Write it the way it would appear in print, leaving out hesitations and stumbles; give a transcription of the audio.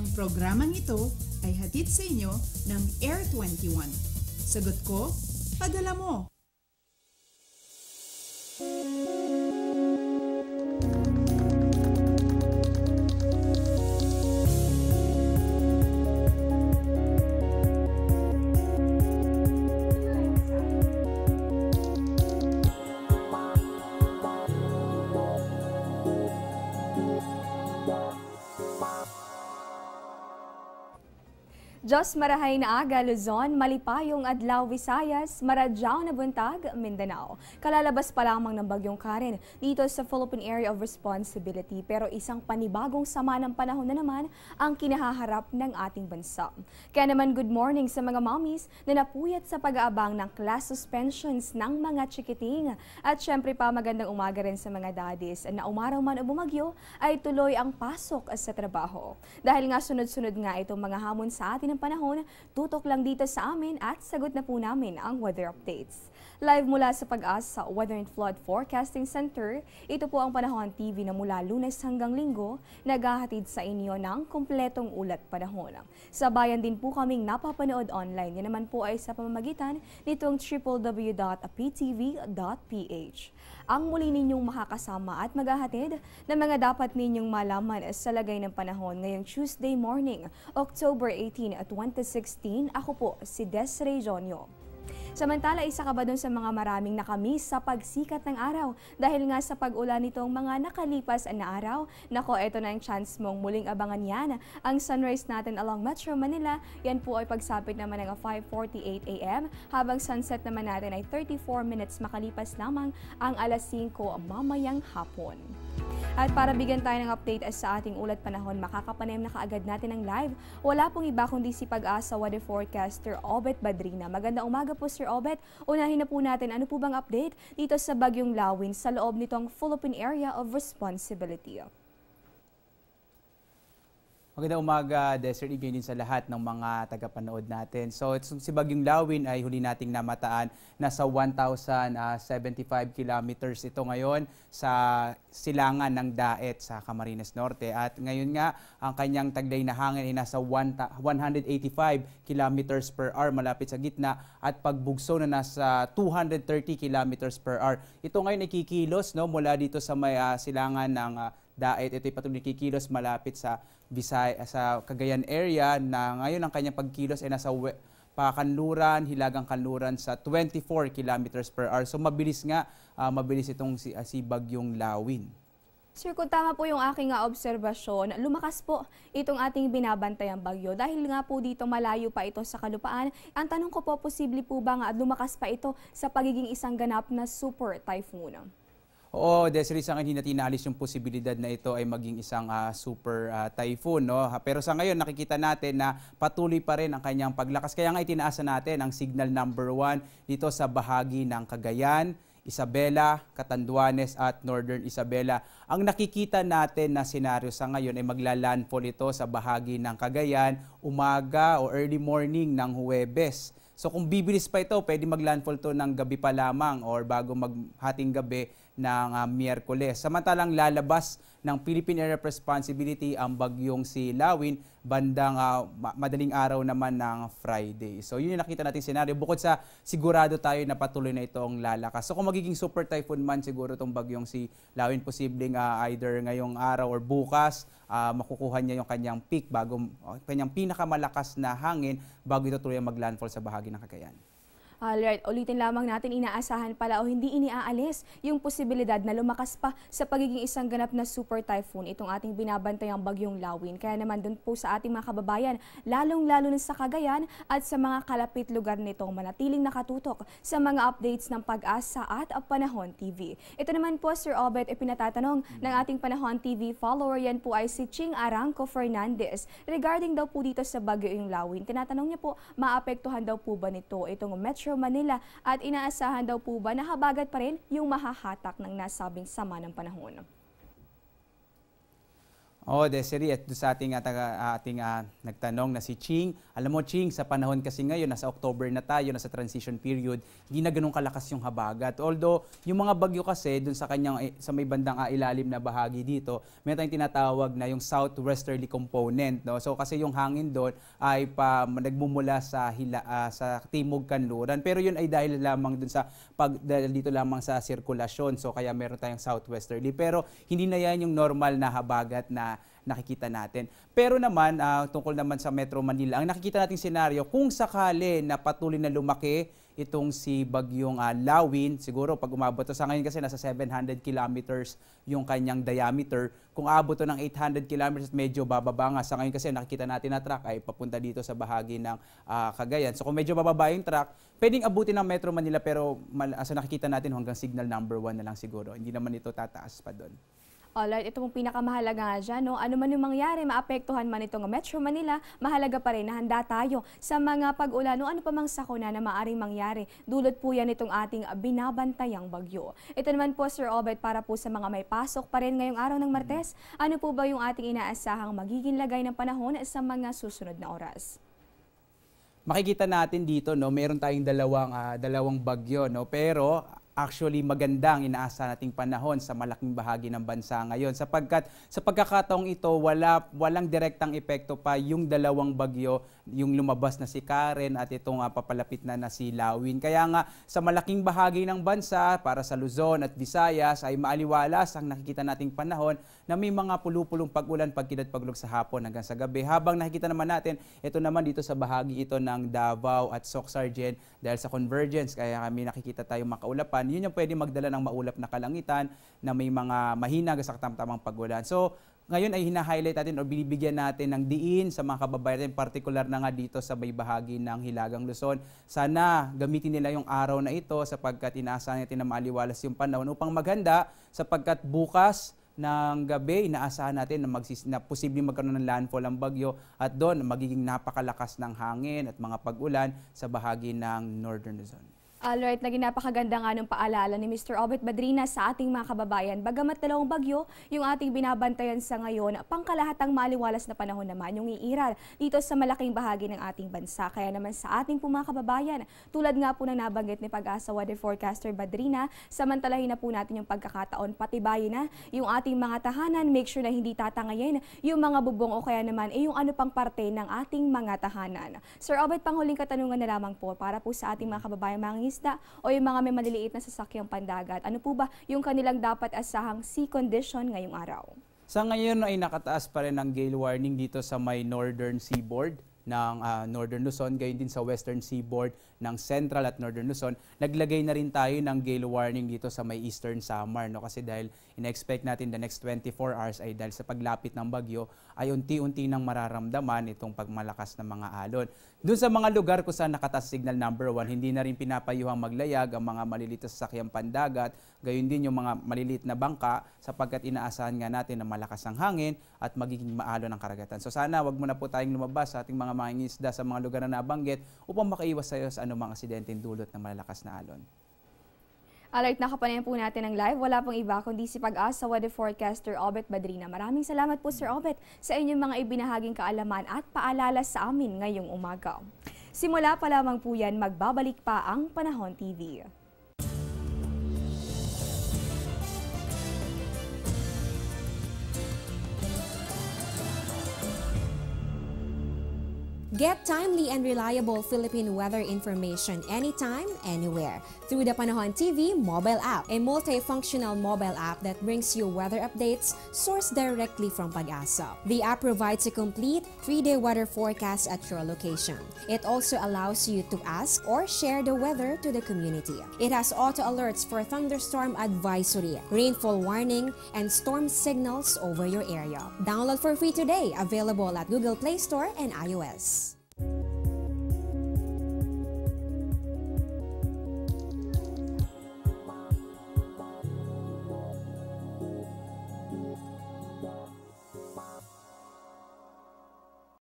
Ang programang ito ay hatid sa inyo ng Air 21. Sagot ko, padala mo! Diyos marahay na aga, Luzon, malipayong adlaw, Visayas, maradyaw na buntag, Mindanao. Kalalabas pa lamang ng bagyong Karen dito sa Philippine Area of Responsibility, pero isang panibagong sama ng panahon na naman ang kinahaharap ng ating bansa. Kaya naman good morning sa mga mommies na napuyat sa pag-aabang ng class suspensions ng mga chikiting. At syempre pa magandang umaga rin sa mga daddies na umaraw man o bumagyo ay tuloy ang pasok sa trabaho. Dahil nga sunod-sunod nga itong mga hamon sa atin ng panahon, tutok lang dito sa amin at sagot na po namin ang weather updates. Live mula sa Pag-asa Weather and Flood Forecasting Center, ito po ang Panahon TV na mula Lunes hanggang Linggo, naghahatid sa inyo ng kumpletong ulat panahon. Sa bayan din po kaming napapanood online, yan naman po ay sa pamamagitan nitong www.aptv.ph. Ang muli ninyong makakasama at maghahatid ng mga dapat ninyong malaman sa lagay ng panahon ngayong Tuesday morning, October 18, 2016. Ako po si Desiree Jonio. Samantala, isa ka ba dun sa mga maraming nakamiss sa pagsikat ng araw? Dahil nga sa pag-ulan nitong mga nakalipas na araw, nako, eto na ang chance mong muling abangan yan. Ang sunrise natin along Metro Manila, yan po ay pagsapit naman ng 5:48 AM, habang sunset naman natin ay 34 minutes makalipas lamang ang alas 5 mamayang hapon. At para bigyan tayo ng update sa ating ulat panahon, makakapanem na kaagad natin ang live. Wala pong iba kundi si Pag-asa weather forecaster Obet Badrina. Magandang umaga po, Sir Obet. Unahin na po natin, ano po bang update dito sa Bagyong Lawin sa loob nitong Philippine Area of Responsibility? Magandang umaga, Desiree, din sa lahat ng mga tagapanood natin. So, si Bagyong Lawin ay huli nating namataan. Nasa 1,075 kilometers ito ngayon sa silangan ng Daet sa Camarines Norte. At ngayon nga, ang kanyang taglay na hangin ay nasa 185 kilometers per hour malapit sa gitna at pagbugso na nasa 230 kilometers per hour. Ito ngayon ay kikilos mula dito sa may silangan ng Daet. Ito ay patuloy kikilos malapit sa sa Cagayan area na ngayon ang kanyang pagkilos ay nasa Kanluran, Hilagang Kanluran sa 24 kilometers per hour. So mabilis nga, mabilis itong si Bagyong Lawin. Sir, kung tama po yung aking obserbasyon, lumakas po itong ating binabantayang bagyo. Dahil nga po dito malayo pa ito sa kalupaan, ang tanong ko po, posible po ba nga lumakas pa ito sa pagiging isang ganap na super typhoon? Oo, Desiree, sa akin hindi natin inaalis yung posibilidad na ito ay maging isang super typhoon. No? Pero sa ngayon, nakikita natin na patuloy pa rin ang kanyang paglakas. Kaya nga itinaasa natin ang signal number 1 dito sa bahagi ng Cagayan, Isabela, Catanduanes at Northern Isabela. Ang nakikita natin na senaryo sa ngayon ay magla-landfall ito sa bahagi ng Cagayan, umaga o early morning ng Huwebes. So kung bibilis pa ito, pwede mag-landfall to ng gabi pa lamang or bago maghating gabi ng Miyerkules. Samantalang lalabas ng Philippine Area of Responsibility ang bagyong si Lawin bandang madaling araw naman ng Friday. So yun yung nakita natin senaryo. Bukod sa sigurado tayo na patuloy na itong lalakas. So kung magiging super typhoon man siguro itong bagyong si Lawin, posibleng either ngayong araw or bukas, makukuha niya yung kanyang peak, kanyang pinakamalakas na hangin bago ito tuloy mag-landfall sa bahagi ng Cagayan. Alright, ulitin lamang natin, inaasahan pala o hindi iniaalis yung posibilidad na lumakas pa sa pagiging isang ganap na super typhoon itong ating binabantayang bagyong Lawin. Kaya naman dun po sa ating mga kababayan, lalong-lalo na sa Cagayan at sa mga kalapit lugar nitong manatiling nakatutok sa mga updates ng Pag-asa at Panahon TV. Ito naman po, Sir Obet, pinatatanong ng ating Panahon TV follower, yan po ay si Ching Aranco Fernandez. Regarding daw po dito sa bagyong Lawin, tinatanong niya po, maapektuhan daw po ba nito itong Metro Manila at inaasahan daw po ba na habagat pa rin yung mahahatak ng nasabing sama ng panahon? Oh, Desiree, at doon sa ating nagtanong na si Ching. Alam mo, Ching, sa panahon kasi ngayon, nasa October na tayo, nasa transition period, hindi na ganun kalakas yung habagat. Although, yung mga bagyo kasi, doon sa sa may bandang ilalim na bahagi dito, may tayong tinatawag na yung southwesterly component. No? So, kasi yung hangin doon ay nagmumula sa timog kanluran. Pero yun ay dahil lamang doon dahil dito lamang sa sirkulasyon. So, kaya meron tayong southwesterly. Pero, hindi na yan yung normal na habagat na nakikita natin. Pero naman, tungkol naman sa Metro Manila, ang nakikita nating senaryo, kung sakali na patuloy na lumaki itong si Bagyong Lawin, siguro pag umabot to sa ngayon kasi nasa 700 kilometers yung kanyang diameter, kung abot to ng 800 kilometers, medyo bababa nga. Sa ngayon kasi nakikita natin na track ay papunta dito sa bahagi ng Cagayan. So kung medyo bababa yung track, pwedeng abutin ng Metro Manila pero sa nakikita natin hanggang signal number 1 na lang siguro. Hindi naman ito tataas pa doon. Alright, ito pong pinakamahalaga nga dyan, no? Ano man yung mangyari, maapektuhan man itong Metro Manila, mahalaga pa rin na handa tayo sa mga pag-ulan o ano pa mang sakuna na maaring mangyari. Dulot po yan itong ating binabantayang bagyo. Ito naman po, Sir Obet, para po sa mga may pasok pa rin ngayong araw ng Martes, ano po ba yung ating inaasahang magiging lagay ng panahon sa mga susunod na oras? Makikita natin dito, no, meron tayong dalawang bagyo, no, pero actually magandang inaasa nating panahon sa malaking bahagi ng bansa ngayon sapagkat sa pagkakataong ito walang direktang epekto pa yung dalawang bagyo, yung lumabas na si Karen at itong papalapit na si Lawin. Kaya nga sa malaking bahagi ng bansa para sa Luzon at Visayas ay maaliwalas ang nakikita nating panahon na may mga pulupulong pag-ulan pagkidad-paglog sa hapon hanggang sa gabi. Habang nakikita naman natin, ito naman dito sa bahagi ito ng Davao at Soc-Sargen dahil sa convergence kaya kami nakikita tayong makaulapan. Yun yung pwede magdala ng maulap na kalangitan na may mga mahina sa katamtamang pag-ulan. So, ngayon ay hina-highlight natin o binibigyan natin ng diin sa mga kababayan natin, particular na nga dito sa may bahagi ng Hilagang Luzon. Sana gamitin nila yung araw na ito sapagkat inaasahan natin na maaliwalas yung panahon upang maghanda sapagkat bukas ng gabi, inaasahan natin na posibleng magkaroon ng landfall ang bagyo at doon magiging napakalakas ng hangin at mga pag-ulan sa bahagi ng Northern Luzon. Alright, naging napakaganda nga ng paalala ni Mr. Obet Badrina sa ating mga kababayan. Bagamat dalawang bagyo, yung ating binabantayan sa ngayon, pangkalahatang maliwalas na panahon naman yung iiral dito sa malaking bahagi ng ating bansa. Kaya naman sa ating po mga kababayan, tulad nga po na nabanggit ni Pag-asa Weather Forecaster Badrina, samantalahin na po natin yung pagkakataon, patibayin na yung ating mga tahanan, make sure na hindi tatangayin yung mga bubong o kaya naman yung ano pang parte ng ating mga tahanan. Sir Obet, panghuling katanungan na lamang po para po sa ating mga kababayan mga o yung mga may maliliit na sasakyang pandagat. Ano po ba yung kanilang dapat asahang sea condition ngayong araw? Sa ngayon ay nakataas pa rin ang gale warning dito sa may northern seaboard ng Northern Luzon, gayon din sa western seaboard ng Central at Northern Luzon. Naglagay na rin tayo ng gale warning dito sa may Eastern Samar, no? Kasi dahil ina-expect natin the next 24 hours ay dahil sa paglapit ng bagyo ay unti-unti nang mararamdaman itong pagmalakas ng mga alon. Doon sa mga lugar kung saan nakataas signal number 1, hindi na rin pinapayuhang maglayag ang mga maliliit na sasakyang pandagat, gayon din yung mga maliliit na bangka sapagkat inaasahan nga natin na malakas ang hangin at magiging maalon ang karagatan. So sana wag muna po tayong lumabas sa ating mga mangingisda sa mga lugar na nabanggit upang makaiwas tayo sa anumang aksidenteng dulot ng malalakas na alon. Alright, nakapanayan po natin ang live. Wala pong iba kundi si Pag-asa Weather Forecaster Obet Badrina. Maraming salamat po Sir Obet sa inyong mga ibinahaging kaalaman at paalala sa amin ngayong umaga. Simula pa lamang po yan, magbabalik pa ang Panahon TV. Get timely and reliable Philippine weather information anytime, anywhere through the Panahon TV mobile app, a multifunctional mobile app that brings you weather updates sourced directly from Pag-asa. The app provides a complete 3-day weather forecast at your location. It also allows you to ask or share the weather to the community. It has auto alerts for thunderstorm advisory, rainfall warning, and storm signals over your area. Download for free today, available at Google Play Store and iOS.